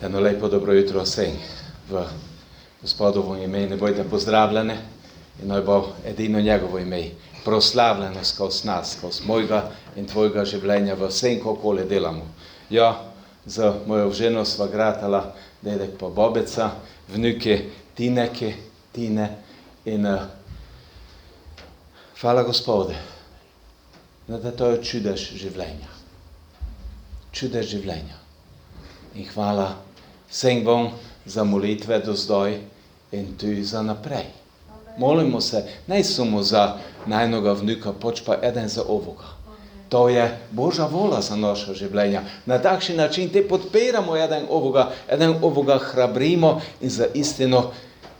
Jedno lepo dobro jutro vsem v Gospodovo ime. Ne bojte pozdravljene in naj bo edino njegovo ime proslavljeno skozi nas, skozi mojega in tvojega življenja v vsem, kakole delamo. Ja, z mojo ženo sva gratala, dedek pa Bobeca, vnuke Tineke, Tine in hvala Gospode, da to je čudež življenja. Čudež življenja. In hvala vsem vam za molitve do zdaj in tudi za naprej. Molimo se, ne samo za najnoga vnuka, pač pa eden za ovoga. To je Božja vola za naše življenja. Na takšen način te podpiramo eden ovoga hrabrimo in za istino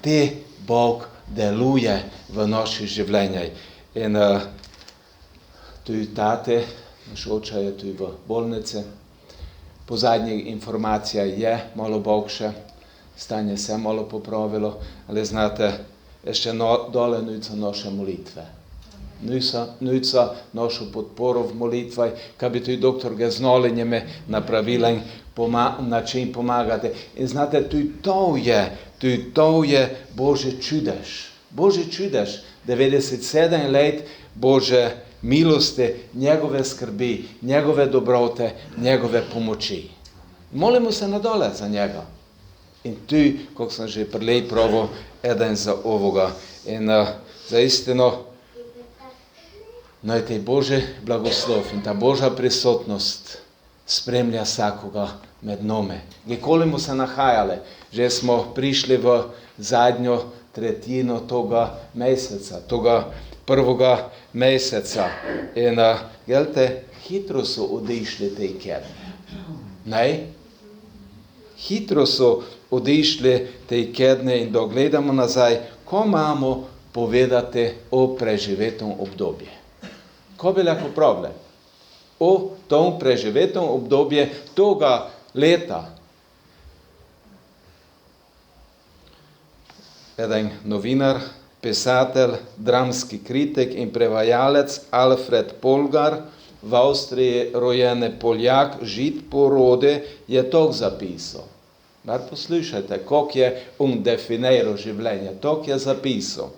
te Bog deluje v naših življenjih. In tudi tate, naš oče je tudi v bolnici. Po zadnjih informacijah je malo boljše, stanje se malo popravilo, ali znate, ještě dole nuca naše molitve. Nuca našo podporo v molitvah, kaj bi tudi doktor ga znali njeme napravilen način pomagati. In znate, tudi to je Božje čudež. Božje čudež, 97 let Bože milosti, njegove skrbi, njegove dobrote, njegove pomoči. Molimo se nadole za njega. In tu, kako sem že prej pravil, eden za ovoga. In za istino, naj te Božji blagoslov in ta Božja prisotnost spremlja vsakoga med nami. Kjerkoli smo se nahajali, že smo prišli v zadnjo tretjino toga meseca, toga prvega meseca. In gelte, hitro so odišli te kedne. Ne? Hitro so odišli te kedne in dogledamo nazaj, ko imamo povedati o preživetem obdobju. Ko bi lahko pravili? O tom preživetem obdobju toga leta. Eden novinar, pisatelj, dramski kritik in prevajalec Alfred Polgar, v Avstriji rojene Poljak, Žid porode, je to zapisal. Bar poslušajte, kako je definiral življenje, to je zapisal.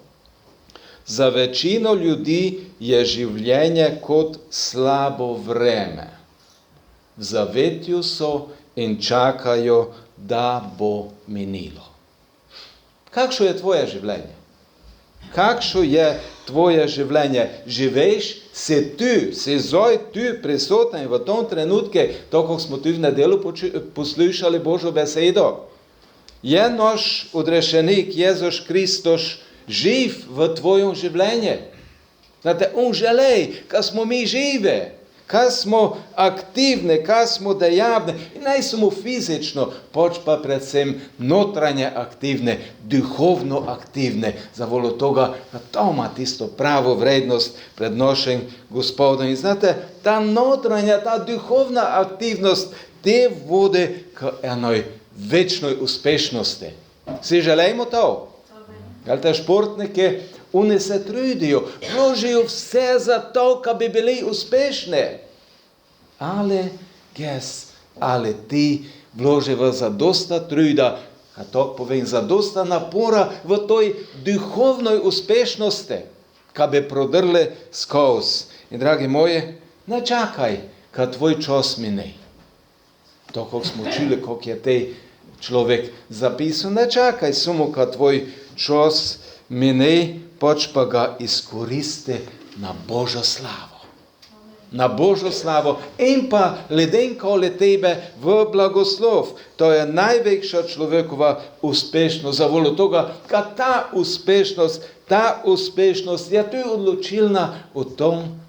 Za večino ljudi je življenje kot slabo vreme. V zavetju so in čakajo, da bo minilo. Kakšno je tvoje življenje? Kakšno je tvoje življenje? Živeš, si zdaj tu prisoten v tom trenutku, to, kako smo tu v nedelu poslušali Božjo besedo. Je naš odrešenik Jezus Kristus živ v tvojem življenju? Znate, on želi, kad smo mi žive, kad smo aktivni, kad smo dejavni, in ne samo fizično, pač pa predvsem notranje aktivne, duhovno aktivne, za voljo toga, da to ima tisto pravo vrednost pred našim Gospodom. In znate, ta notranja, ta duhovna aktivnost te vodi k enoj večnoj uspešnosti. Si želimo to? Te športnike, oni se trudijo, vložijo vse za to, da bi bili uspešni. Ali ti vložijo za dosta truda, a to povem, za dosta napora v toj duhovnoj uspešnosti, da bi prodrli skozi. In dragi moji, ne čakaj, kad tvoj čas mine. To, kako smo čuli, kako je tej človek zapisal, ne čakaj samo, kad tvoj čas mine, pač pa ga izkoristi na Božjo slavo. Na Božjo slavo in pa ljudem okoli tebe v blagoslov. To je največja človekova uspešnost, za voljo toga, kad ta uspešnost je tu odločilna v tom,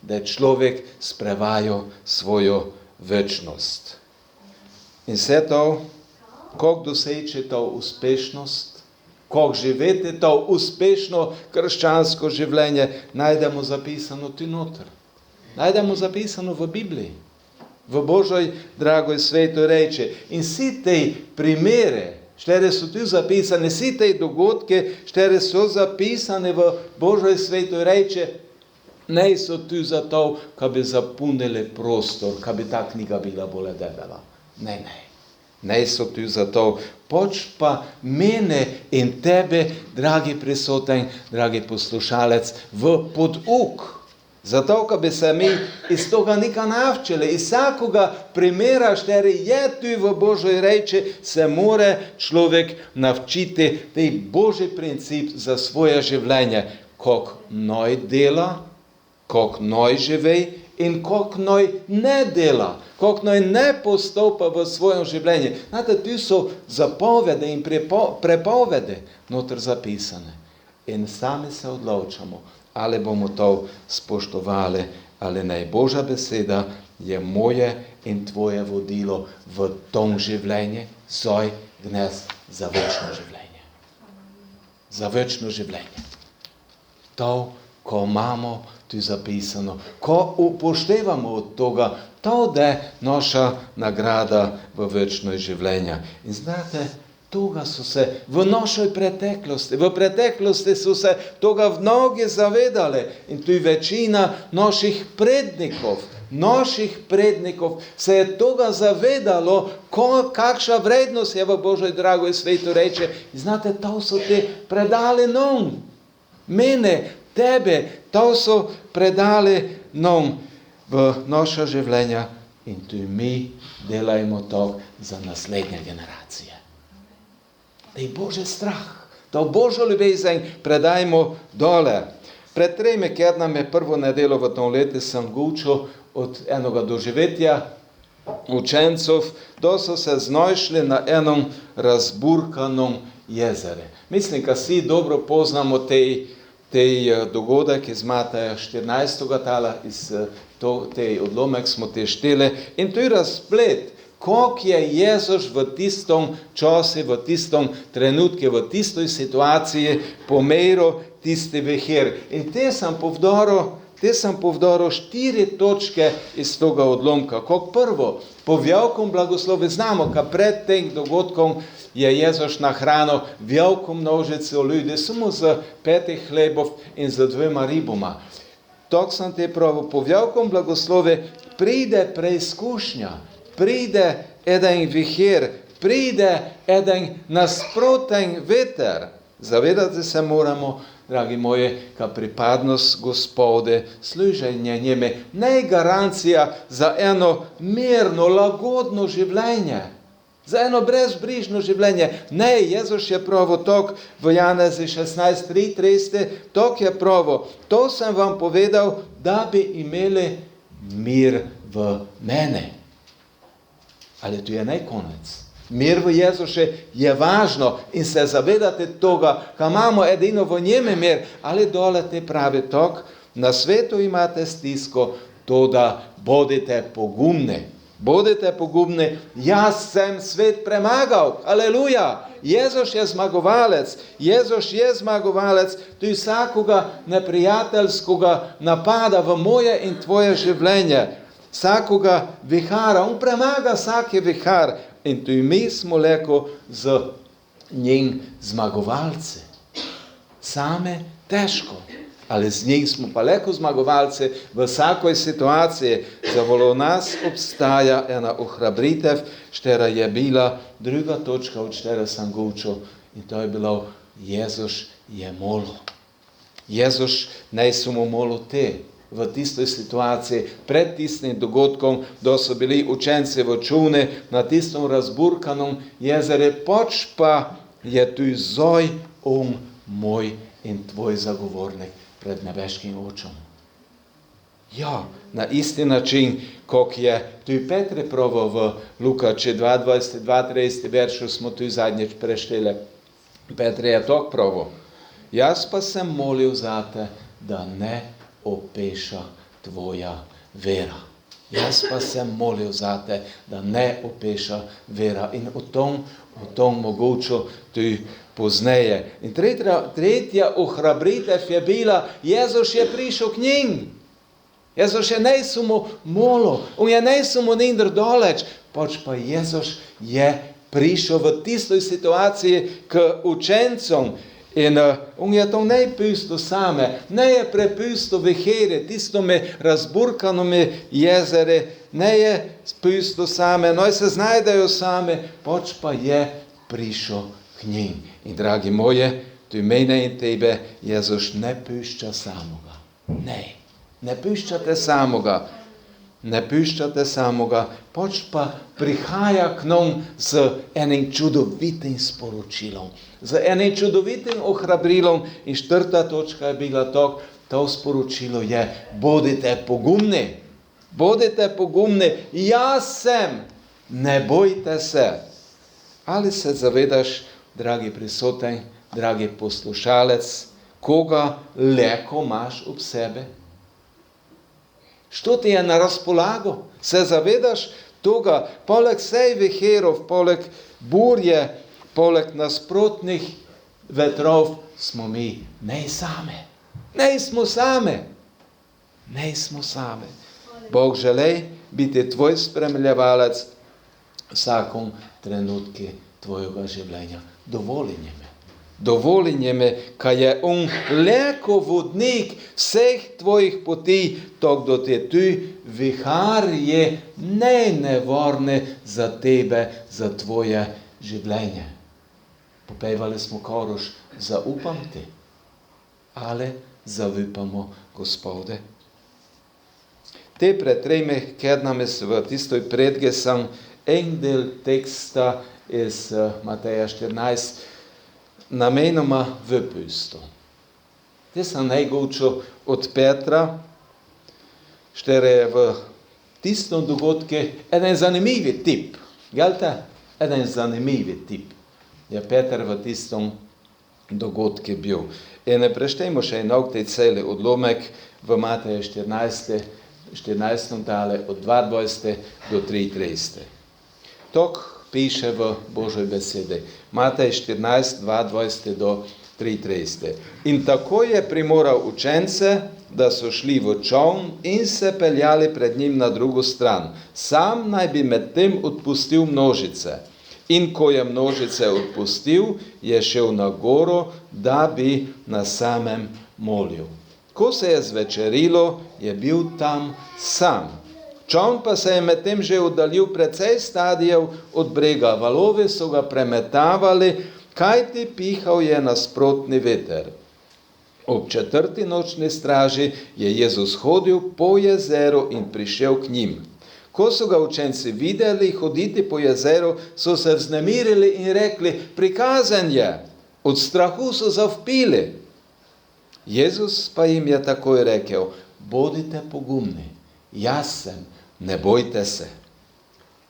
da človek sprevaja svojo večnost. In vse to, kako doseči to uspešnost, kako živeti to uspešno krščansko življenje, najdemo zapisano tu noter. Najdemo zapisano v Bibliji, v Božoj dragoj svetoj reči. In vsi te primere, štere so tu zapisane, vsi te dogodke, štere so zapisane v Božoj svetoj reči, ne so tu zato, da bi zapunili prostor, da bi ta knjiga bila bolj debela. Ne. ne so tu zato, pač pa mene in tebe, dragi prisoten, dragi poslušalec, v poduk. Zato, ko bi se mi iz toga nekaj navčili, iz vsakoga primera, šteri je tu v Božoj reči, se more človek navčiti tej Božji princip za svoje življenje, kako noj dela, kako noj živi in kako noj ne dela, kako noj ne postopa v svojem življenju. Znate, tu so zapovede in prepovede notr zapisane. In sami se odločamo, ali bomo to spoštovali, ali ne. Božja beseda je moje in tvoje vodilo v tom življenje, zdaj dnes za večno življenje. Za večno življenje. To, ko imamo tu zapisano, ko upoštevamo od toga, to je naša nagrada v večno življenje. In znate, toga so se v našoj preteklosti so se toga mnogi zavedali in tu večina naših prednikov se je toga zavedalo, kakšna vrednost je v Božoj dragoj svetu reče. In znate, to so ti predali nam, mene, tebe, to so predali nam v naša življenja in tu mi delajmo to za naslednje generacije. Dej Bože strah, to Božjo ljubezen predajmo dole. Pred 3 tednami prvo nedeljo v tom letu sem učil od enega doživetja učencov, da so se znašli na enom razburkanom jezeru. Mislim, da vsi dobro poznamo tej dogodek iz Mateja 14. tala, iz tej odlomek smo te šteli. In to je razplet, kako je Jezus v tistom času, v tistom trenutku, v tistoj situaciji pomeril tisti vihir. In te sem povdaril 4 točke iz toga odlomka. Kako prvo, po velikom blagoslovu znamo, ka pred tem dogodkom je Jezus nahranil veliko množico ljudi, samo z 5 hlebov in z 2 riboma. Tako sem te pravil, po velikom blagoslovu pride preizkušnja, pride eden vihir, pride eden nasproten veter. Zavedati se moramo, dragi moji, ka pripadnost Gospode, služenje njeme, ne je garancija za eno mirno, lagodno življenje, za eno brezbrižno življenje. Ne, Jezus je pravo tok v Janezi 16:33, tok je pravo. To sem vam povedal, da bi imeli mir v mene. Ali tu je ne konec. Mir v Jezuše je važno in se zavedate toga, ka imamo edino v njeme mir, ali dole te pravi tok, na svetu imate stisko, to da bodite pogumni. Bodite pogumni, jaz sem svet premagal, aleluja, Jezus je zmagovalec, tu vsakoga neprijateljskoga napada v moje in tvoje življenje. Vsakoga vihara, on premaga vsaki vihar in tu mi smo leko z njim zmagovalci. Same težko, ali z njim smo pa leko zmagovalci v vsakoj situaciji. Zavolo nas obstaja ena ohrabritev, štera je bila druga točka, od štera sem govoril, in to je bilo, Jezus je molil. Jezus ne samo molil te. V tistoj situaciji, pred tistim dogodkom, da so bili učenci v čuvni na tistom razburkanom jezeru, pač pa je tu zdaj moj in tvoj zagovornik pred nebeškim očom. Ja, na isti način, kot je tu Petre pravo v Lukači 22:30 veršu, smo tu zadnjič prešteli. Petre je tako pravo. Jaz pa sem molil zate, da ne opeša tvoja vera. Jaz pa sem molil zate, da ne opeša vera. In o tom mogoče tu pozneje. In tretja ohrabritev je bila, Jezus je prišel k njim. Jezus je ne samo molil, on je ne samo nindr doleč, pač pa Jezus je prišel v tistoj situaciji k učencom In on je to ne pustil same, ne je prepustil viheri, tistome razburkanome jezere, ne je pustil same, no se znajdejo same, pač pa je prišel k njim. In dragi moje, tu mene in tebe Jezus ne pušča samoga. Ne puščate samoga. Ne puščate samoga, pač pa prihaja k nam z enim čudovitim sporočilom, z enim čudovitim ohrabrilom. In 4. točka je bila to sporočilo je, bodite pogumni, jaz sem, ne bojte se. Ali se zavedaš, dragi prisoten, dragi poslušalec, koga leko imaš ob sebe? Što ti je na razpolago? Se zavedaš toga? Poleg sej viherov, poleg burje, poleg nasprotnih vetrov smo mi ne smo same. Bog želi biti tvoj spremljevalec vsakom trenutku tvojega življenja. Dovoli njeme, kaj je on leko vodnik vseh tvojih poti, tok do te tu viharje nevarne za tebe, za tvoje življenje. Popevali smo koroš, zaupam ti, ali zaupamo Gospode. Te pred 3 tednami v tistoj predge sam en del teksta iz Mateja 14 namenoma vypustil. Te sam najgoučil od Petra, štere je v tistom dogodku eden zanimivi tip. Gelte? Eden zanimivi tip. Je Peter v tistom dogodku bil. In preštejmo še enog tej celi odlomek v Mateja 14. dale od 22. do 33. Tok piše v Božoj besedi. Matej 14, 22 do 33. In tako je primoral učence, da so šli v čoln in se peljali pred njim na drugo stran. Sam naj bi med tem odpustil množice. In ko je množice odpustil, je šel na goro, da bi na samem molil. Ko se je zvečerilo, je bil tam sam. Čoln pa se je med tem že oddaljil precej stadijev od brega. Valovi so ga premetavali, kajti pihal je nasprotni veter. Ob 4. nočni straži je Jezus hodil po jezeru in prišel k njim. Ko so ga učenci videli hoditi po jezeru, so se vznemirili in rekli, prikazan je. Od strahu so zavpili. Jezus pa jim je takoj rekel, bodite pogumni, jaz sem, ne bojte se.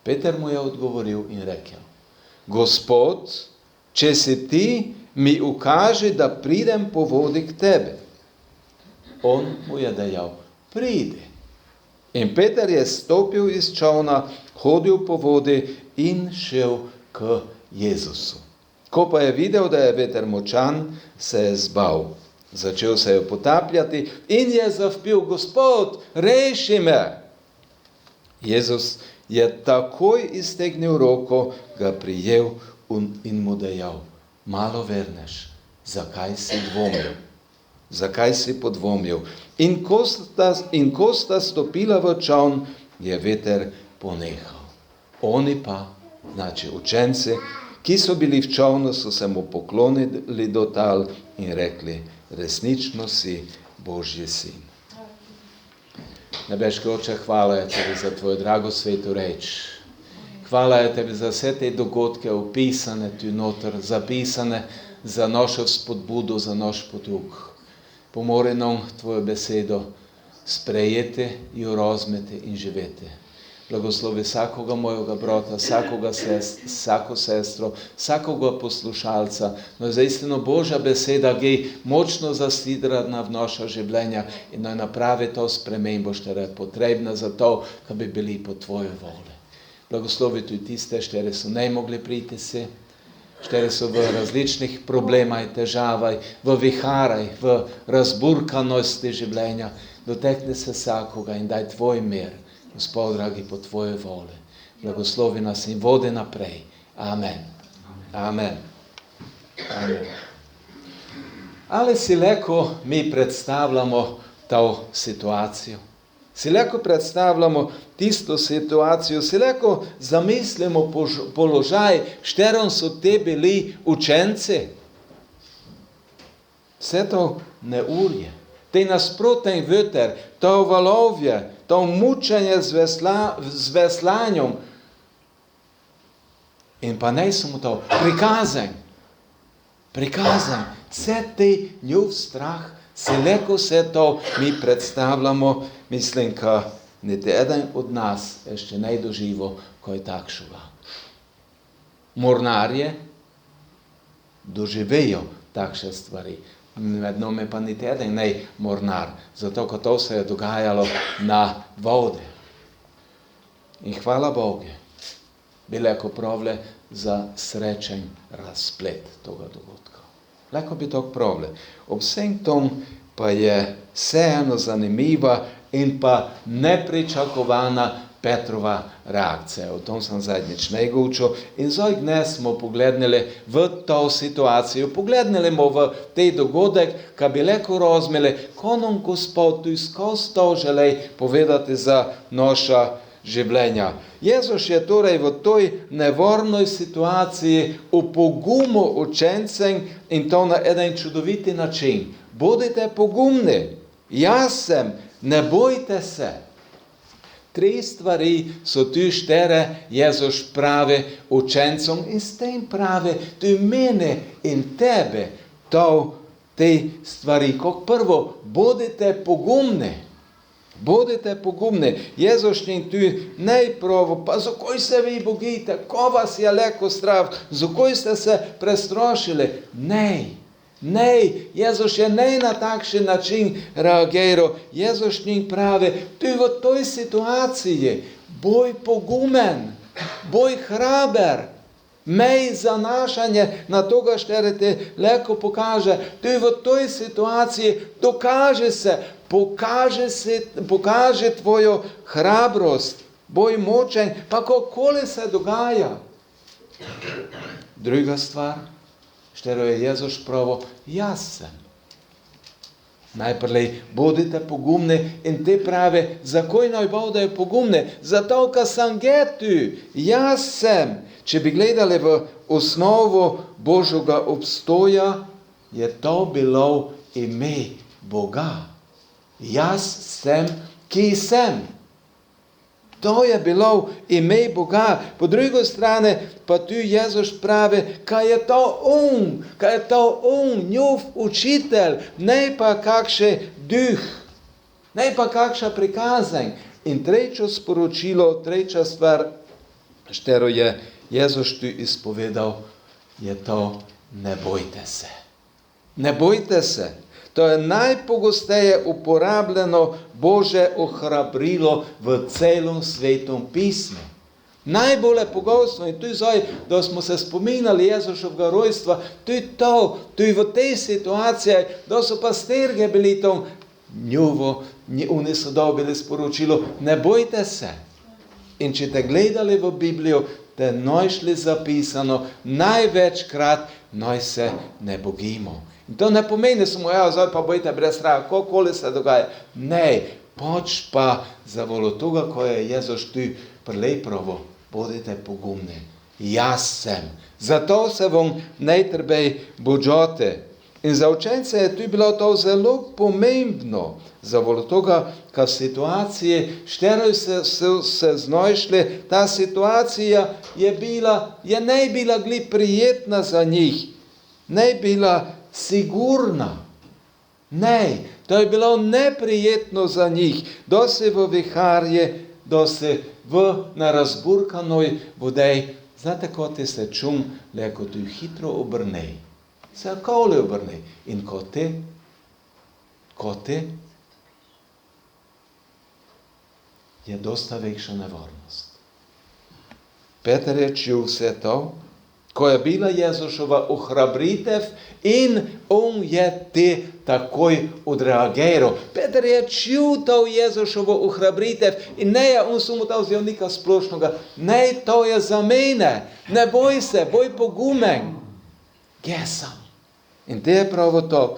Peter mu je odgovoril in rekel, Gospod, če si ti, mi ukaži, da pridem po vodi k tebi. On mu je dejal, pridi. In Peter je stopil iz čolna, hodil po vodi in šel k Jezusu. Ko pa je videl, da je veter močan, se je zbal. Začel se je potapljati in je zavpil, Gospod, reši me. Jezus je takoj iztegnil roko, ga prijel in mu dejal, malo verneš, zakaj si dvomil? Zakaj si podvomil? In ko sta stopila v čoln, je veter ponehal. Oni pa, znači učenci, ki so bili v čolnu, so se mu poklonili do tal in rekli, resnično si Božji sin. Nebeški Oče, hvala je tebi za tvojo drago svetu reč. Hvala je tebi za vse te dogodke opisane tu noter, zapisane za našo spodbudo, za naš potuk. Pomori nam tvojo besedo sprejeti, jo razumeti in živeti. Blagoslovi vsakoga mojega brata, vsako sestro, vsakoga poslušalca. No, zaistino Božja beseda gej močno zasidrana v naša življenja in naj napravi to spremembo, štera je potrebna za to, da bi bili po tvoje vole. Blagoslovi tudi tiste, štere so ne mogli priti si, štere so v različnih problemaj, težavaj, v viharaj, v razburkanosti življenja. Dotekni se vsakoga in daj tvoj mir. Gospod, dragi, po tvoje vole. Blagoslovi nas in vodi naprej. Amen. Amen. Amen. Ali si leko mi predstavljamo to situacijo? Si leko predstavljamo tisto situacijo? Si leko zamislimo položaj, šterom so te bili učenci? Vse to neurje, te nasprotni veter, to valovje, to mučenje z veslanjem. In pa ne samo to, prikazan, vse te njov strah, si leko vse to mi predstavljamo, mislim, ka niti eden od nas ještě ne doživo kaj takšega. Mornarje doživijo takšne stvari. Med nami pa niti eden ne mornar, zato ko to se je dogajalo na vode. In hvala Bogu, bi leko pravile za srečen razplet toga dogodka. Leko bi to pravile. Ob vsem tom pa je vseeno zanimiva in pa nepričakovana Petrova reakcija. O tom sam zadnjič ne govoril. In zdaj dnes smo pogledali v to situacijo, pogledali smo v tej dogodek, ka bi leko razumeli, ko nam Gospod tu skozi to želi povedati za naša življenja. Jezus je torej v toj nevarnoj situaciji upogumil učencem in to na eden čudoviti način. Bodite pogumni, jaz sem, ne bojte se. 3 stvari so tu štere Jezus pravi učencom in s tem pravi tu mene in tebe te stvari. Kot prvo, bodite pogumni. Bodite pogumni. Jezus njim tu najpravo, pa zakaj se vi bogite, ko vas je leko strah, zakaj ste se prestrašili? Ne, Jezus je ne na takšen način reagiral. Jezus njim pravi, tu v toj situaciji, boj pogumen, boj hraber, mej zanašanje na toga štere te leko pokaže. Tu v toj situaciji pokaže tvojo hrabrost, boj močen, pa kakoli se dogaja. Druga stvar, štero je Jezus pravo, jaz sem. Najprej bodite pogumni in te pravi, zakaj naj bodo pogumni? Zato, ker sem tu, jaz sem. Če bi gledali v osnovo Božjega obstoja, je to bilo ime Boga. Jaz sem, ki sem. To je bilo ime Boga. Po drugi strani pa tu Jezus pravi, kaj je to njov učitelj, ne pa kakšen duh, ne pa kakšna prikazanj. In trečo sporočilo, treča stvar, štero je Jezus tu izpovedal, je to, ne bojte se. Ne bojte se. To je najpogosteje uporabljeno Božje ohrabrilo v celom svetom pismu. Najbolje pogosto, in tu zdaj, da smo se spominjali Jezušovega rojstva, tu je v tej situaciji, da so pastirge bili tam, oni so dobili sporočilo, ne bojte se. In če te gledali v Biblijo, te našli zapisano, največkrat naj se ne bogimo. In to ne pomeni samo, zdaj pa bojte brez straha, kakoli se dogaja. Ne, pač pa za volo toga, ko je Jezus tu prelepravo, bodite pogumni. Jaz sem. Zato se vam ne trebej božati. In za učence je tu bilo to zelo pomembno. Za volo toga, ka situacije, šteroj se znašli, ta situacija je ne bila gli prijetna za njih. Ne bila sigurna. Ne, to je bilo neprijetno za njih. Da se v viharje, da se na razburkanoj vodej, znate, ko ti se čum, leko tu hitro obrnej. Se okoli obrnej. In ko te, je dosta večja nevarnost. Peter je čul vse to, ko je bila Jezušova ohrabritev in on je te takoj odreagiral. Peter je čul to Jezušovo ohrabritev in ne, on so mu to vzel nekaj splošnega. Ne, to je za mene. Ne boj se, boj pogumen. Gdje sam? In te je prav to,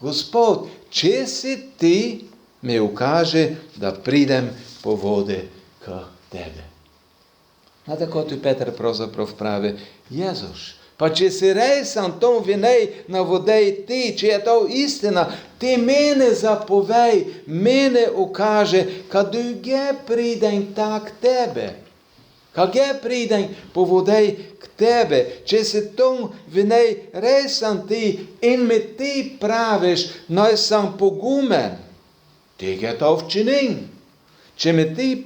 Gospod, če si ti, mi ukaže, da pridem po vode k tebe. Na tako tu Peter pravzaprav pravi, Jezus, pa če si res tom vinej na vodej ti, če je to istina, ti mene zapovej, mene ukaže, kad druge pridem tak tebe. Kad je pridem po vodej k tebe, če si tom vinej res ti in mi ti praviš, naj sem pogumen, tega to včinim. Če mi ti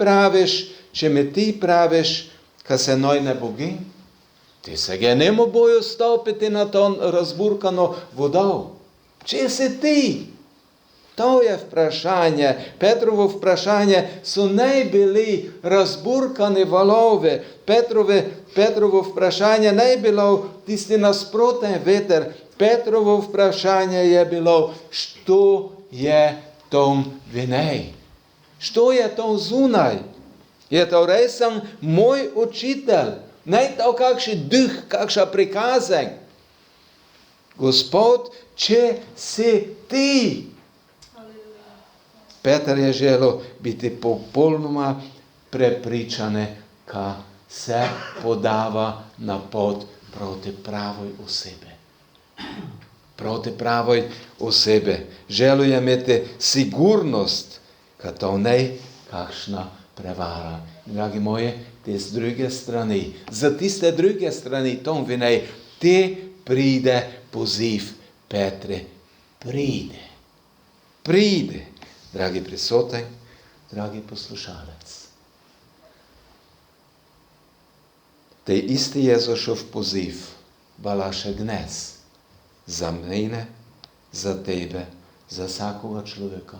praviš, ka se noj ne bogim, ti se ga nemo bojo stopiti na to razburkano vodo. Če si ti, to je vprašanje, Petrovo vprašanje so ne bili razburkane valove, Petrovo vprašanje ne bilo tisti nasproten veter, Petrovo vprašanje je bilo, što je tom vinej, što je to zunaj. Je to resen moj učitelj, ne to kakšen duh, kakšna prikazen. Gospod, če si ti. Peter je želel biti popolnoma prepričane, ka se podava na pot proti pravoj osebe. Proti pravoj osebe. Želel je imeti sigurnost, ka to ne kakšna prevara. Dragi moji, te z druge strani, za tiste druge strani, tom vinej, te pride poziv Petre. Pride. Dragi prisoten, dragi poslušalec. Te isti Jezušov poziv vala še dnes za mene, za tebe, za vsakoga človeka.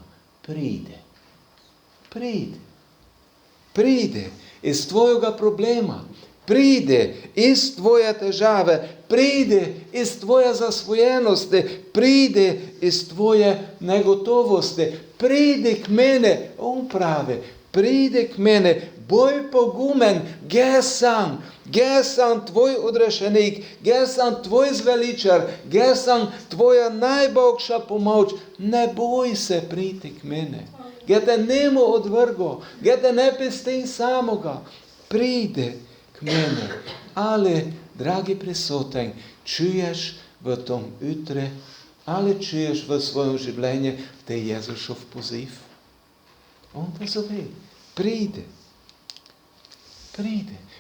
Pride iz tvojega problema, pride iz tvoje težave, pride iz tvoje zasvojenosti, pride iz tvoje negotovosti, pridi k mene, on pravi, pridi k mene, boj pogumen, ge sam tvoj odrešenik, ge sam tvoj zveličar, ge sam tvoja najboljša pomoč, ne boj se priti k mene. Ge te nemo odvrgo, ge te ne pustim samoga, pride k mene. Ali, dragi prisoten, čuješ v tom jutre, ali čuješ v svojem življenju te Jezušov poziv? On te zove, pride.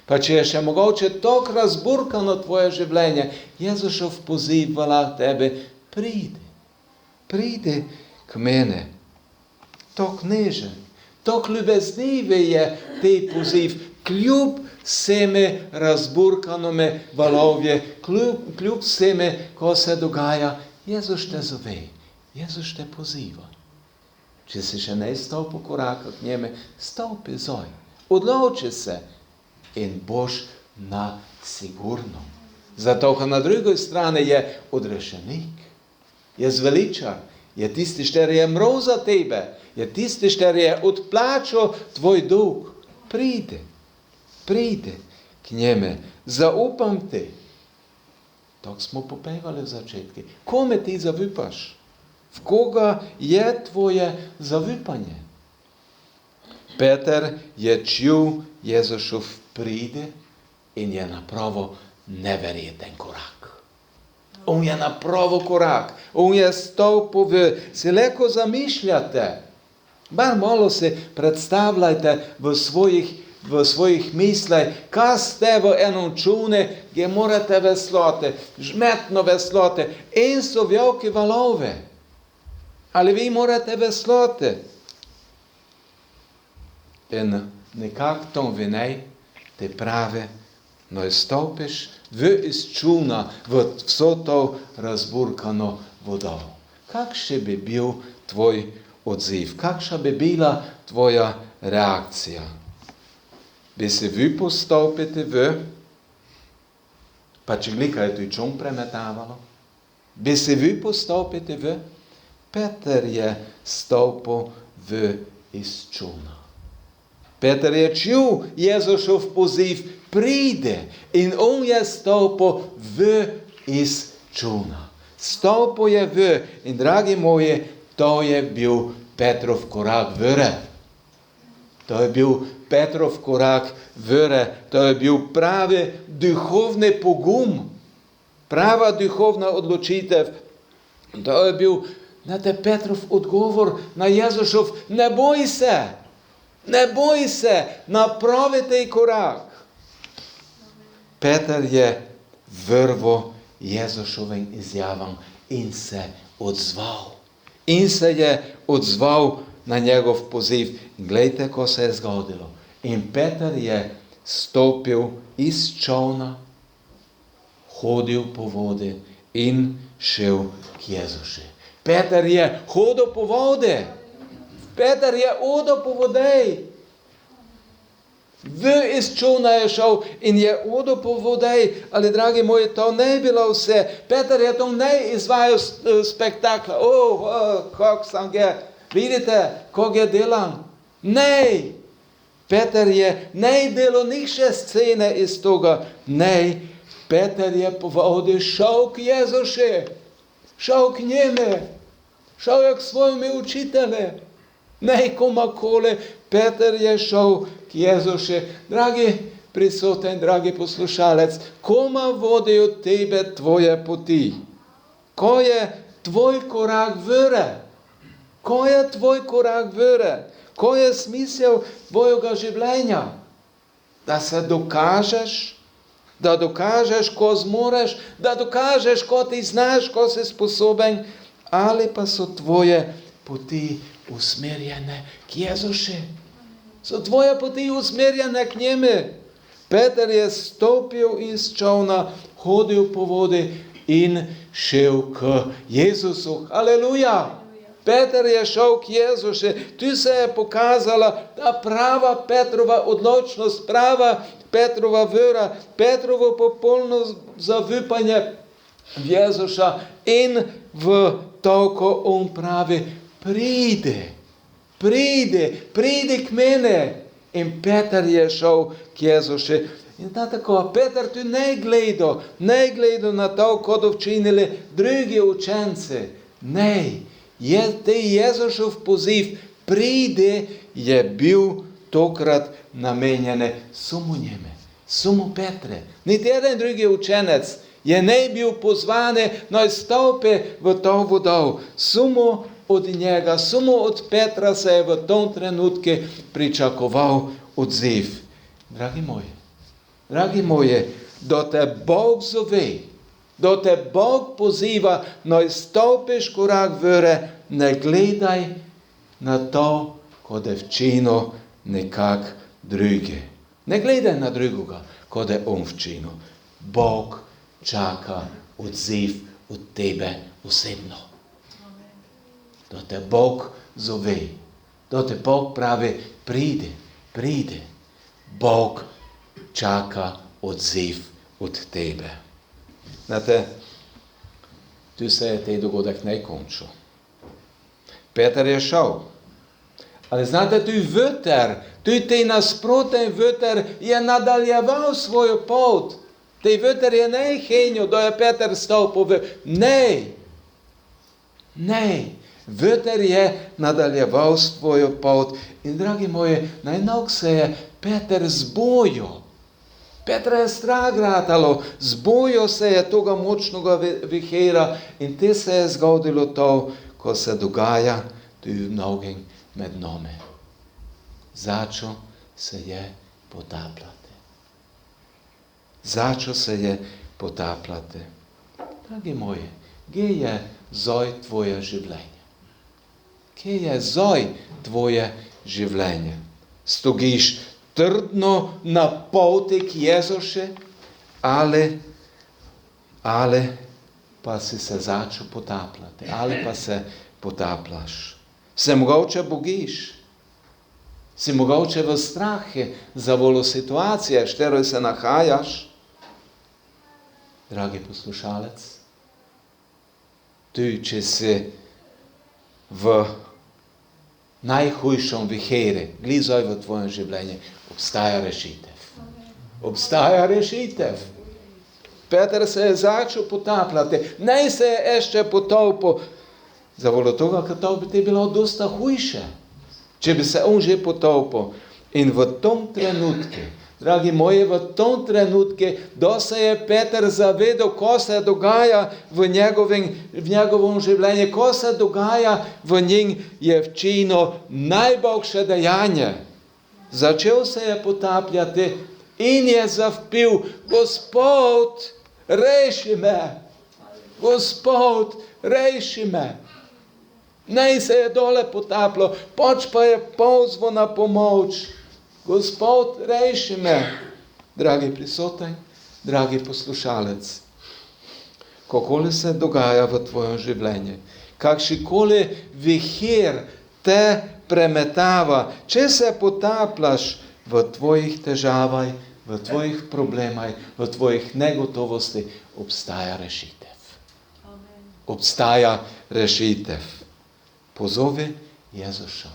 Pa če je še mogoče tok razburkano tvoje življenje, Jezušov poziv vala tebe, pride k mene. Tok nežen, tok ljubeznivi je te poziv, kljub vsemi razburkanome valovje, kljub vsemi, ko se dogaja, Jezus te zove, Jezus te poziva. Če si še ne stopil korak k njemu, stopi zoj, odloči se in boš na sigurno. Zato, ko na drugoj strani je odrešenik, je zveličar, je tisti, šter je mrov za tebe, je tisti, šter je odplačal tvoj dolg. Pride k njemu, zaupam ti. Tako smo popevali v začetki. Kome ti zaupaš? V koga je tvoje zaupanje? Peter je čul Jezušov pride in je napravil neverjeten korak. On je napravil korak, on je stopil si leko zamišljate. Bar malo si predstavljajte v svojih mislih, kaj ste v enom čune, gdje morate veslati, žmetno veslati, in so velike valove. Ali vi morate veslati. In nekak tom vinej te pravi, no stopiš iz čuna v vso to razburkano vodo. Kakšen bi bil tvoj odziv? Kakšna bi bila tvoja reakcija? Bi si vi postopiti pa če glika je tu čum premetavalo? Bi si vi postopiti Peter je stopil iz čuna. Peter je čul Jezušov poziv, pride, in on je stopil iz čuna. Stopil je v, in dragi moji, to je bil Petrov korak vere. To je bil Petrov korak vere, to je bil pravi duhovni pogum, prava duhovna odločitev. To je bil, znate, Petrov odgovor na Jezušov, ne boj se, napravi tej korak. Peter je vrvo Jezušovim izjavam in se odzval. In se je odzval na njegov poziv. In glejte, ko se je zgodilo. In Peter je stopil iz čolna, hodil po vodi in šel k Jezušu. Peter je hodil po vodi. Peter je hodil po vodi. Iz čolna je šel in je hodil po vodi. Ali, dragi moji, to ne je bilo vse. Peter je to ne izvajal spektakla. Kako sem ga, vidite, kako je delam. Ne. Peter je ne delal nišče scene iz toga. Ne. Peter je po vodi šel k Jezušu. Šel k njemu. Šel je k svojimi učitelji. Ne komakole. Peter je šel k Jezušu. Dragi prisoten, dragi poslušalec, koma vodijo tebe tvoje poti? Ko je tvoj korak vere? Ko je tvoj korak vere? Ko je smisel tvojega življenja? Da se dokažeš, ko zmoreš, da dokažeš, ko ti znaš, ko si sposoben, ali pa so tvoje poti usmerjene k Jezušu. So tvoje poti usmerjene k njemu. Peter je stopil iz čolna, hodil po vodi in šel k Jezusu. Aleluja! Peter je šel k Jezušu. Tu se je pokazala ta prava Petrova odločnost, prava Petrova vera, Petrovo popolno zaupanje v Jezuša in v to, ko on pravi, pridi k mene. In Peter je šel k Jezušu. In tako, Peter tu ne gledal na to, kot učinili drugi učenci. Ne, Jezušov poziv, pridi, je bil tokrat namenjen samo njemu, samo Petre. Niti jeden drugi učenec je ne bil pozvan, naj stopi v to vodo. Samo od njega, samo od Petra se je v tom trenutku pričakoval odziv. Dragi moji, da te Bog zove, da te Bog poziva, naj stopiš korak vere, ne gledaj na to, kot je včino nekak drugi. Ne gledaj na drugega, kot je on včino. Bog čaka odziv od tebe osebno. Da te Bog zove, da te Bog pravi, pridi. Bog čaka odziv od tebe. Znate, tu se je te dogodek ne končal. Peter je šel. Ali znate, tu veter, tu te nasproten veter je nadaljeval svojo pot. Te veter je ne henil, da je Peter stopil v... Ne. Veter je nadaljeval svojo pot. In, dragi moji, najnog se je Peter zbojil. Petra je strah ratalo, zbojil se je toga močnoga vihera in te se je zgodilo to, ko se dogaja tu mnogim med nami. Začel se je potapljati. Dragi moji, kje je zoj tvoje življenje? Kje je zoj tvoje življenje? Stogiš trdno na poti k Jezušu, ali pa si se začel potapljati, ali pa se potapljaš. Se mogoče bogiš, si mogoče v strahu za volo situacije, v kateri se nahajaš. Dragi poslušalec, tu, če si v najhujšom viheri, glizoj v tvojem življenju, obstaja rešitev. Peter se je začel potapljati. Naj se je ještě potopil. Zavolo toga, ker to bi ti bilo dosta hujše, če bi se on že potopil. In v tom trenutku, dragi moji, v tom trenutku, da se je Peter zavedel, ko se dogaja v njegovem življenju, ko se dogaja v njim, je včinil najboljše dejanje. Začel se je potapljati in je zavpil: Gospod, reši me! Gospod, reši me! Naj se je dole potaplo, pač pa je pozval na pomoč. Gospod, reši me! Dragi prisoten, dragi poslušalec, kakoli se dogaja v tvojem življenju, kakšikoli vihir te premetava, če se potaplaš v tvojih težavah, v tvojih problemah, v tvojih negotovosti, obstaja rešitev. Obstaja rešitev. Pozovi Jezuša.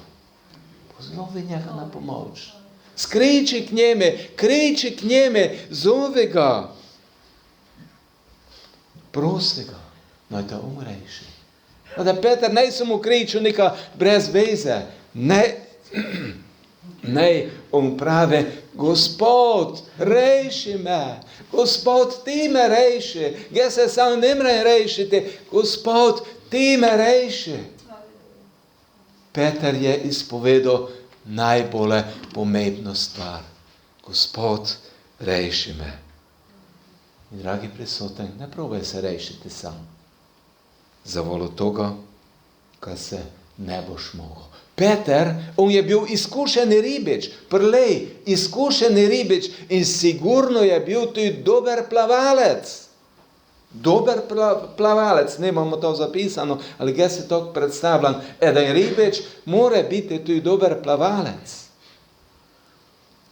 Pozovi njega na pomoč. Skriči k njeme, zovi ga. Prosi ga, naj te umreši. Da Peter ne samo kričal neka brez veze. Ne, on pravi: Gospod, reši me. Gospod, ti me reši. Jaz se sam ne morem rešiti. Gospod, ti me reši. Peter je izpovedal najbolj pomembno stvar. Gospod, reši me. In dragi prisoten, ne probaj se rešiti sam. Zavolo toga, kar se ne boš mogel. Peter, on je bil izkušeni ribič, izkušeni ribič in sigurno je bil tudi dober plavalec. Dober plavalec, nemamo to zapisano, ali ga se to predstavljam, eden ribič mora biti tudi dober plavalec.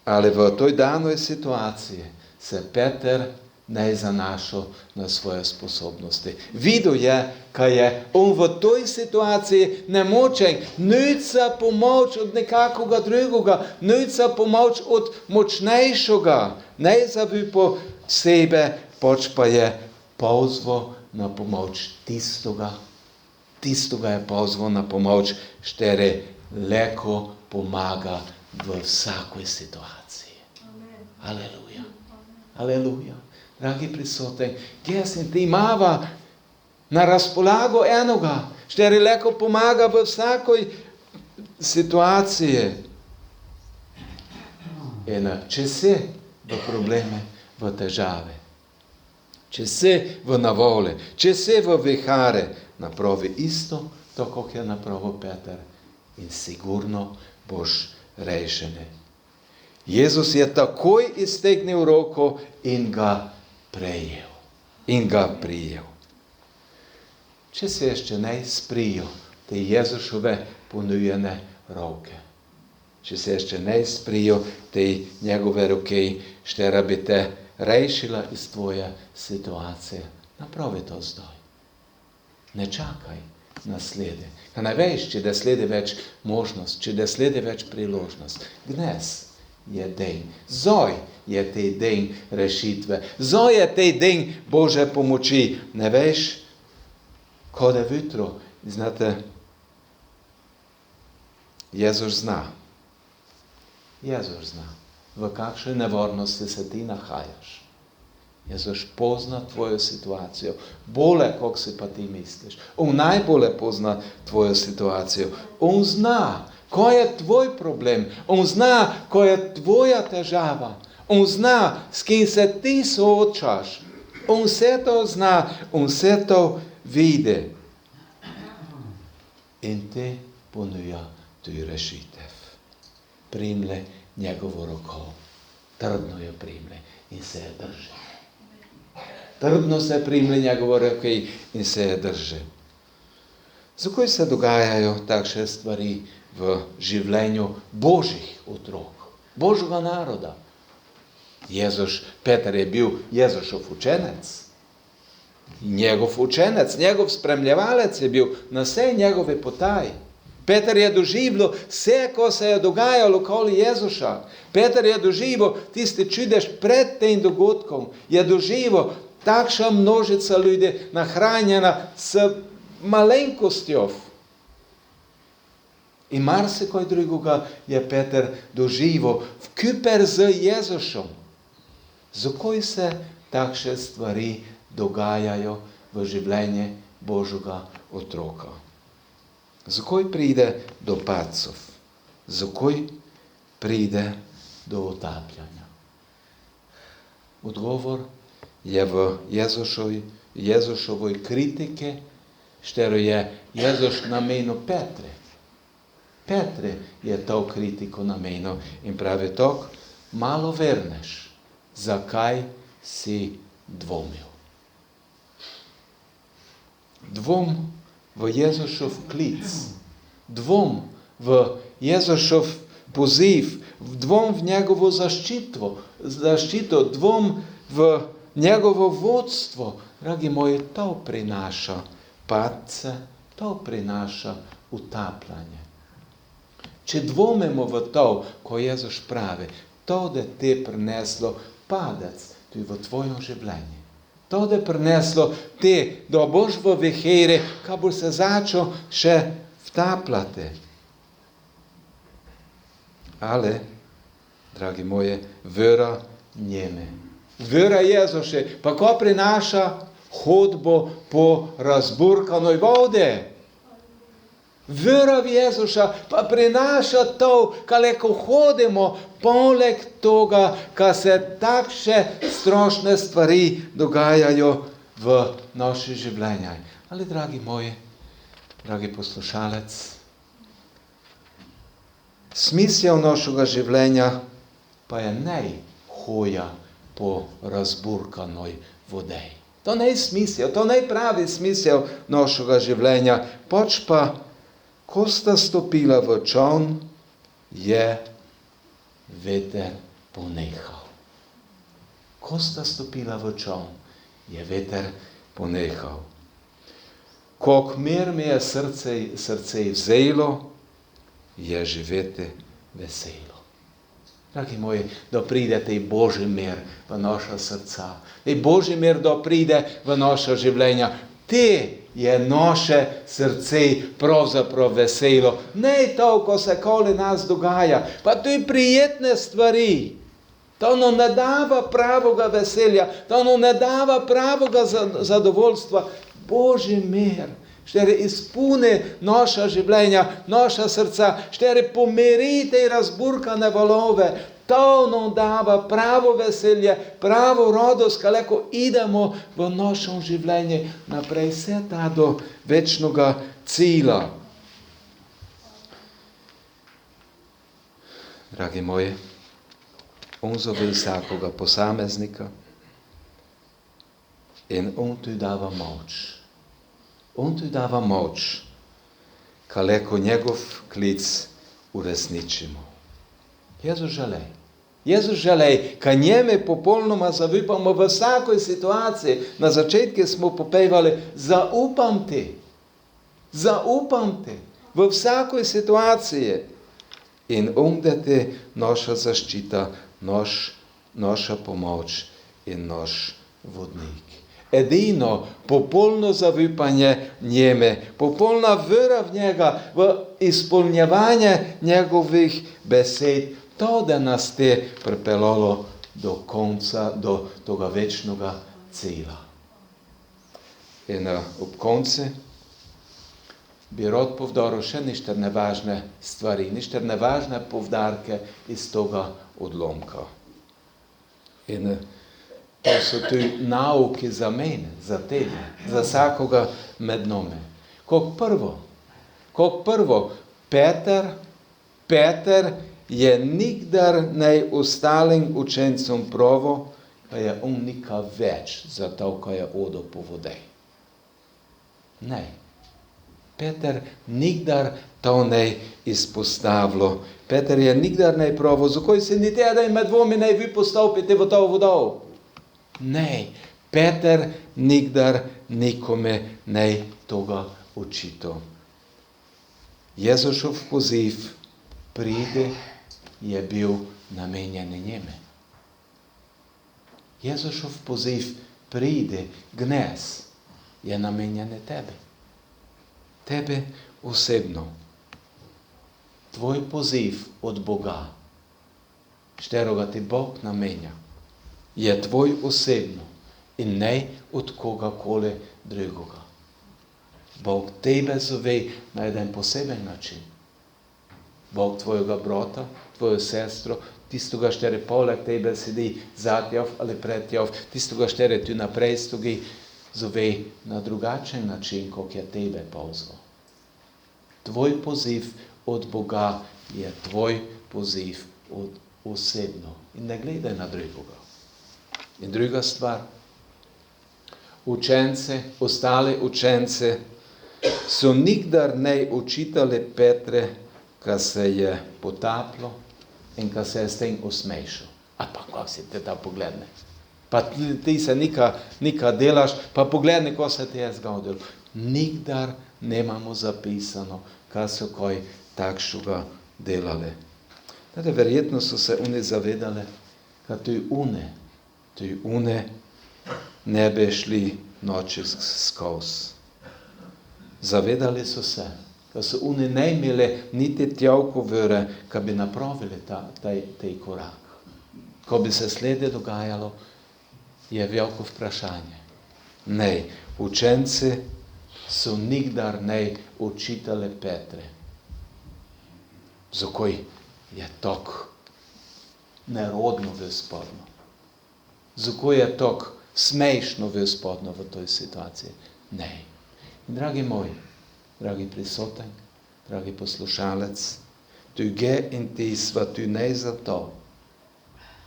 Ali v toj danoj situaciji se Peter ne zanašal na svoje sposobnosti. Videl je, kaj je on v toj situaciji nemočen, nič za pomoč od nekakoga drugega, nič za pomoč od močnejšega, ne zabi po sebe, pač pa je pozval na pomoč tistoga je pozval na pomoč, štere leko pomaga v vsakoj situaciji. Aleluja. Aleluja. Dragi prisoten, jaz in ti imava na razpolago enoga, štere leko pomaga v vsakoj situaciji. In če si v probleme, v težave, če si v navole, če si v vihare, napravi isto, tako kot je napravil Peter, in sigurno boš rešen. Jezus je takoj iztegnil roko in ga prejel. Če si ještě ne sprijel te Jezušove ponujene roke, če si ještě ne sprijel te njegove roke, štera bi te rešila iz tvoje situacije, napravi to zdaj. Ne čakaj na slede. Ne veš, če da slede več možnost, če da slede več priložnost. Dnes je den. Zdaj je te den rešitve. Zdaj je te den Bože pomoči. Ne veš, kod je jutro. Znate, Jezus zna. V kakšnej nevarnosti se ti nahajaš. Jezus pozna tvojo situacijo. Bolje, kako si pa ti misliš. On najbolje pozna tvojo situacijo. On zna, ko je tvoj problem. On zna, ko je tvoja težava. On zna, s kim se ti soočaš. On vse to zna, on vse to vidi. In ti ponuja tuj rešitev. Primle njegovo roko. Trdno jo primle in se je drži. Trdno se primle njegovo roko in se je drži. Zakaj se dogajajo takšne stvari v življenju Božjih otrok, Božjega naroda? Peter je bil Jezušov učenec. Njegov učenec, njegov spremljevalec je bil na vsej njegovi potaji. Peter je doživljal vse, ko se je dogajalo okoli Jezuša. Peter je doživel tisti čudež pred tem dogodkom. Je doživel takša množica ljudi nahranjena s malenkostjo. In marsikaj drugega je Peter doživel vkuper z Jezusom. Zakaj se takšne stvari dogajajo v življenju Božjega otroka? Zakaj pride do padcev? Zakaj pride do utapljanja? Odgovor je v Jezušovoj kritike, štero je Jezus namenil Petre. Petre je to kritiko namenil in pravi tako, malo verneš, zakaj si dvomil. Dvom v Jezušov klic, dvom v Jezušov poziv, dvom v njegovo zaščito, dvom v njegovo vodstvo. Dragi moji, to prinaša padce, to prinaša utapljanje. Če dvomimo v to, ko Jezus pravi, to da te prineslo padec tudi v tvojem življenju. To da prineslo te, da boš v viheri, ka bo se začel še vtapljati. Ale, dragi moje, vera njeme. Vera Jezuše, pa ko prinaša hodbo po razburkanoj vode. Vera v Jezuša pa prinaša to, kaleko hodimo, poleg toga, ka se takšne strašne stvari dogajajo v naši življenji. Ali, dragi moji, dragi poslušalec, smisel našega življenja pa je ne hoja po razburkanoj vodej. To ne je smisel, to ne je pravi smisel našega življenja, pač pa ko sta stopila v čoln, je veter ponehal. Ko sta stopila v čoln, je veter ponehal. Kak mir mi je srce vzelo, je živeti veselo. Dragi moji, da pride tej Božji mir v naša srca. Tej Božji mir, da pride v naša življenja. Te je naše srce pravzaprav veselo. Ne to, ko se okoli nas dogaja, pa to je prijetne stvari. To nam ne dava pravega veselja, to nam ne dava pravega zadovoljstva. Božji mir, štere izpune naša življenja, naša srca, štere pomiri te razburkane valove. To nam dava pravo veselje, pravo radost, kaleko idemo v našem življenju naprej, vse ta do večnega cilja. Dragi moji, on zove vsakoga posameznika in on ti dava moč. On ti dava moč, kaleko njegov klic uresničimo. Jezus želej, ka njeme popolnoma zaupamo v vsakoj situaciji. Na začetku smo popevali, zaupam ti v vsakoj situaciji. In da ti naša zaščita, naša pomoč in naš vodnik. Edino popolno zaupanje njeme, popolna vera v njega, v izpolnjevanje njegovih besed, to, da nas te pripeljalo do konca, do toga večnega cilja. In ob koncu bi rad povdaril še neštere važne stvari, neštere važne povdarke iz toga odlomka. In to so tudi nauki za mene, za tebe, za vsakoga med nami. Kot prvo, Peter je nikdar ne ostalim učencom provo, pa je on nikaj več za to, ko je odel po vodej. Ne. Peter nikdar to ne izpostavilo. Peter je nikdar ne provo, zakaj se niti eden med vami ne vi postopite v to vodo? Ne. Peter nikdar nikome ne toga očital. Jezušov poziv pride je bil namenjen njeme. Jezušov poziv pride gnez, je namenjene tebi. Tebe osebno. Tvoj poziv od Boga, šteroga ti Bog namenja, je tvoj osebno in ne od kogakoli drugoga. Bog tebe zove na jedan poseben način. Bog tvojega brata, tvojo sestro, tistoga, štere poleg tebe sedi zadjav ali predjav, tistoga, štere tu naprej stogi, zove na drugačen način, kot je tebe pozval. Tvoj poziv od Boga je tvoj poziv od osebno. In ne gledaj na drugoga. In druga stvar, učence, ostale učence, so nikdar ne učitali Petre, ka se je potaplo in ka se je s tem osmešil. A pa kako si te ta pogledne? Pa ti se nika delaš, pa pogledni, ko se ti je zgodilo. Nikdar nemamo zapisano, kaj so kaj takšega delali. Tada verjetno so se oni zavedali, ka tuj une ne bi šli noči skozi. Zavedali so se, da so oni ne imeli niti tjavko vere, ka bi napravili taj korak. Ko bi se slede dogajalo, je veliko vprašanje. Ne, učenci so nikdar ne učitali Petre. Zakaj je tako nerodno Gospodno? Zakaj je tako smešno Gospodno v toj situaciji? Ne. Dragi moj, dragi prisoten, dragi poslušalec, tu ge in ti sva tu ne zato.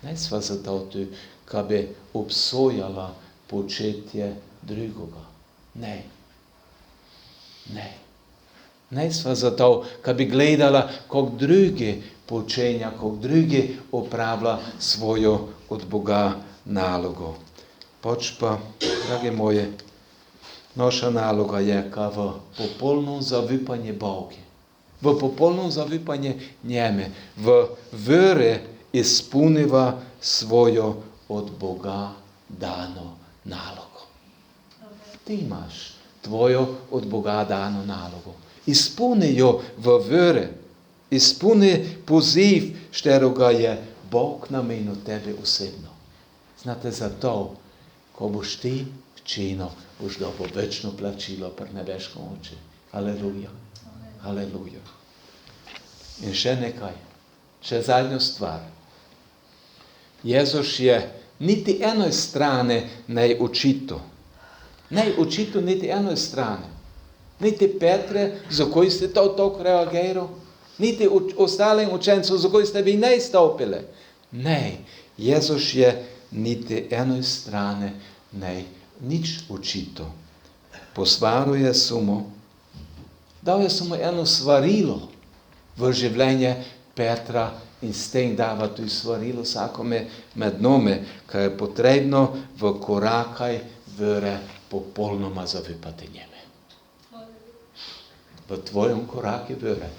Ne sva zato tu, ka bi obsojala početje drugoga. Ne. Ne. Ne sva zato, ka bi gledala, kako drugi počenja, kako drugi opravlja svojo od Boga nalogo. Pač pa, dragi moje, naša naloga je, ka v popolno zaupanje Bogu, v popolno zaupanje njeme, v vere izpuniva svojo od Boga dano nalogo. Ti imaš tvojo od Boga dano nalogo. Izpuni jo v vere, izpuni poziv, šteroga je Bog namenil tebi osebno. Znate, zato, ko boš ti čino, boš dobil večno plačilo pri nebeškem oči. Haleluja. Haleluja. In še nekaj, še zadnjo stvar. Jezus je niti enoj strane ne učito. Ne učito niti enoj strane. Niti Petre, zakaj ste tako reagiral? Niti ostalim učencom, zakaj ste vi ne stopili? Ne, Jezus je niti enoj strane ne nič učito. Posvaruje samo, dal je samo eno svarilo v življenje Petra in s tem dava tudi svarilo vsakome med nami, kaj je potrebno v korakaj vere popolnoma zaupati njeme. V tvojom koraku vere,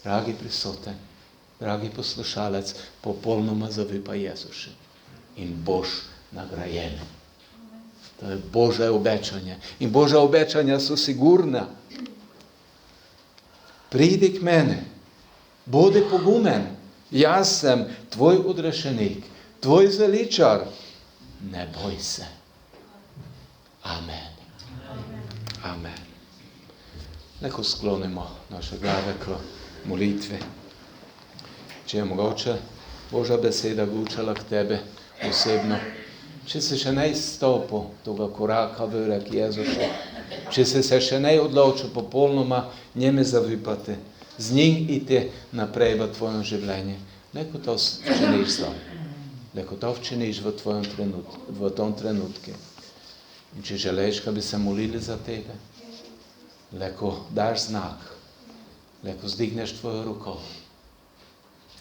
dragi prisoten, dragi poslušalec, popolnoma zaupaj Jezušu in boš nagrajen. To je Božje obečanje. In Božja obečanja so sigurna. Pridi k mene, bodi pogumen, jaz sem tvoj odrešenik, tvoj zveličar, ne boj se. Amen. Amen. Neka sklonimo naše glave k molitvi. Če je mogoče Božja beseda gučala k tebe osebno, če se še ne izstopil toga koraka vere k Jezusu, če se še ne odločil popolnoma njeme zaupati, z njim iti naprej v tvojem življenju, leko to činiš zdaj. Leko to činiš v tom trenutku. In če želiš, da bi se molili za tebe, leko daš znak, leko zdigneš tvojo roko,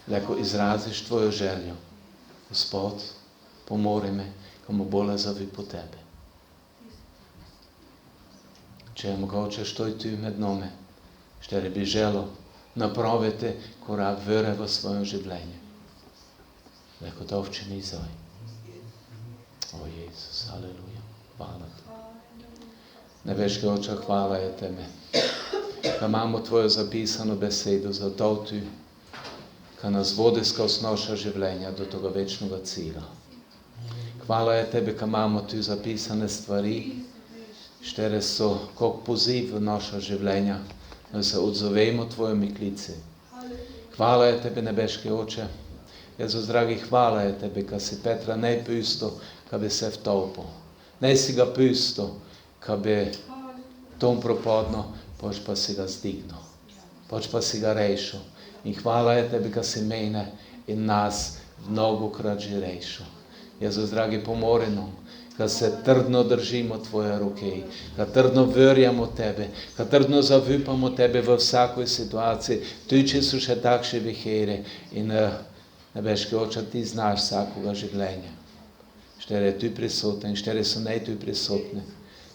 leko izraziš tvojo željo. Gospod, pomori me, komu bolj zavi po tebe. Če je mogoče, štoj tu med nami, štere bi želo napraviti korak vere v svojem življenju. Leko to včini zdaj. O Jezus, haleluja. Hvala ti. Nebeški Oče, hvala je tebe, da imamo tvojo zapisano besedo za to ti, ki nas vodi skozi naša življenja do tega večnega cilja. Hvala je tebe, da imamo tu zapisane stvari, štere so kot poziv v naša življenja, da se odzovemo tvojimi klici. Hvala je tebe, nebeški Oče. Jezus, dragi, hvala je tebe, da si Petra ne pusto, da bi se vtopil. Ne si ga pusto, da bi tom propadno, pač pa si ga zdignil. Pač pa si ga rešil. In hvala je tebi, da si mene in nas mnogokrat že rešil. Jezus, dragi, pomori nam, da se trdno držimo tvoje roke, da trdno verjamo tebe, da trdno zavupamo tebe v vsakoj situaciji, tudi če so še takšne vihere. In nebeški Oče, ti znaš vsakoga življenja. Štere je tu prisotne in štere so ne tu prisotne.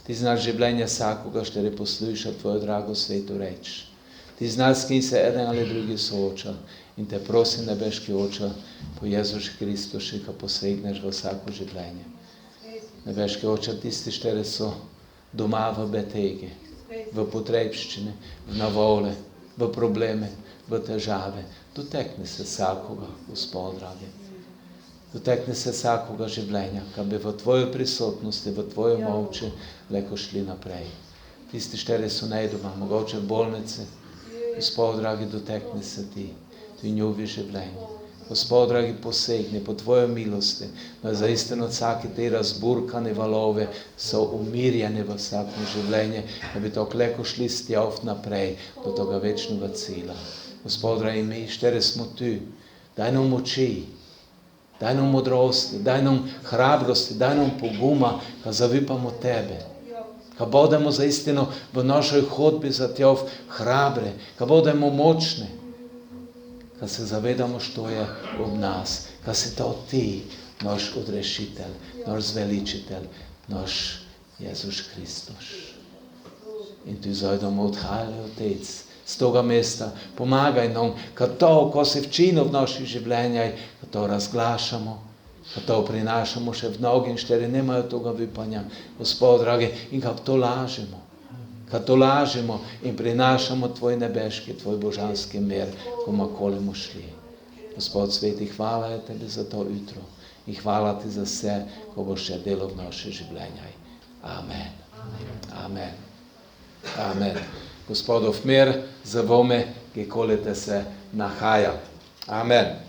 Ti znaš življenje vsakoga, štere posluša tvojo drago sveto reč. Ti znaš, s kim se eden ali drugi sooča. In te prosim, nebeški Oče, po Jezušu Kristušu, da posegneš v vsako življenje. Nebeški Oče, tisti, štere so doma v betegi, v potrebščine, v navole, v probleme, v težave. Dotekni se vsakoga, Gospod dragi. Dotekni se vsakoga življenja, da bi v tvojo prisotnosti, v tvojo moči leko šli naprej. Tisti, štere so ne doma, mogoče v bolnici. Gospod dragi, dotekni se ti, ti njovi življenje. Gospod dragi, posegni po tvojo milosti, da zaistino vsaki te razburkane valove so umirjene v vsakom življenje, da bi tako leko šli stjov naprej do tega večnega cilja. Gospod dragi, mi štere smo tu, daj nam moči, daj nam modrosti, daj nam hrabrosti, daj nam poguma, da zavipamo tebe. Ka bodemo zaistino v našoj hodbi za tjov hrabre, ka bodemo močni, ka se zavedamo, što je ob nas, ka si to ti, naš odrešitelj, naš zveličitelj, naš Jezus Kristus. In tu zajdemo odhajali, Otec, z toga mesta, pomagaj nam, ka to, ko si včinil v naših življenjah, ka to razglašamo, ka to prinašamo še v mnogim, štere nemajo toga vipanja, Gospod dragi, in ka to lažemo. Ka to lažemo in prinašamo tvoj nebeški, tvoj božanski mir, komakoli mu šli. Gospod sveti, hvala je tebi za to jutro in hvala ti za vse, ko bo še delo v naše življenje. Amen. Amen. Amen. Gospodov mir za vome, kjerkoli te se nahaja. Amen.